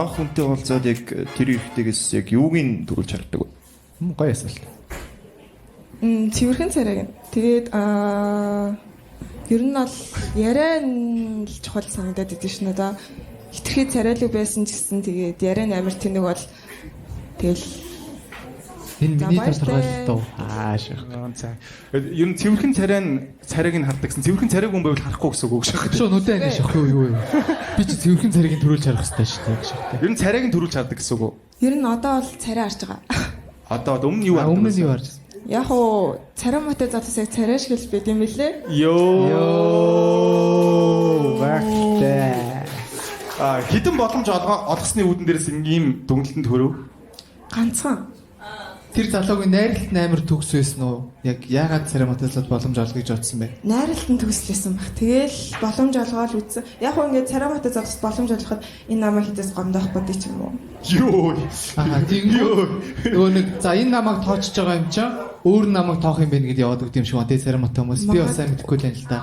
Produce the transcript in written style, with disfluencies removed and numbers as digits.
Анх хүнтэй уулзаад яг тэр ихтэйгээс яг юуг нь төрүүлж хардаг вэ? Гоё асуулт. Цэвэрхэн царайг. Тэгээд ер нь бол яриа нь л чухал санагдаад идэв шнэ да. Хитрхи царайлаг байсан ч гэсэн тэгээд яриа нь амар тэнэг бол тэгэл Энэ миний тодорхойлолтоо хаашаа. За. Ер нь цэвэрхэн царайг нь хардаг гэсэн. Цэвэрхэн царайг хүн байвал харахгүй гэсэн үг шүү. Шоо нүдэ ингэ шахах юу юу. Би чи цэвэрхэн царайг төрүүлж харах хэрэгтэй шүү дээ гэж. Ер нь царайг нь төрүүлж хардаг гэсэн үг үү? ер нь одоо бол царай харж байгаа. Одоо өмнө юу хардаг? Өмнө нь юу харж? Яг уу царай мотой затас яг царай шиг л байд юм билээ. Йоо. Вахтай. Хідэн боломж олгосны үүдэн дээрээс ийм дүнлэлтэнд хөрөв. Ганцхан. Тэр залуугийн найралт амар төгс байсан уу? Яг яагаад царай мотоцикл боломж олгох гэж бодсон бэ? Найралтан төгслөөсөн баг. Тэгэл боломж олгоод үзсэн. Яг уу ингээд царай мотой затас боломж олгоход энэ намайг хитээс гомдох бодъё ч юм уу. Йоо. Тийм нөгөө нэг за энэ намайг тоочж байгаа юм чинь өөр намайг тоох юм байна гэдээ яваад өгд юм шиг байна. Тэ царай мото хүмүүс би бас сайн мэдэхгүй л юм л да.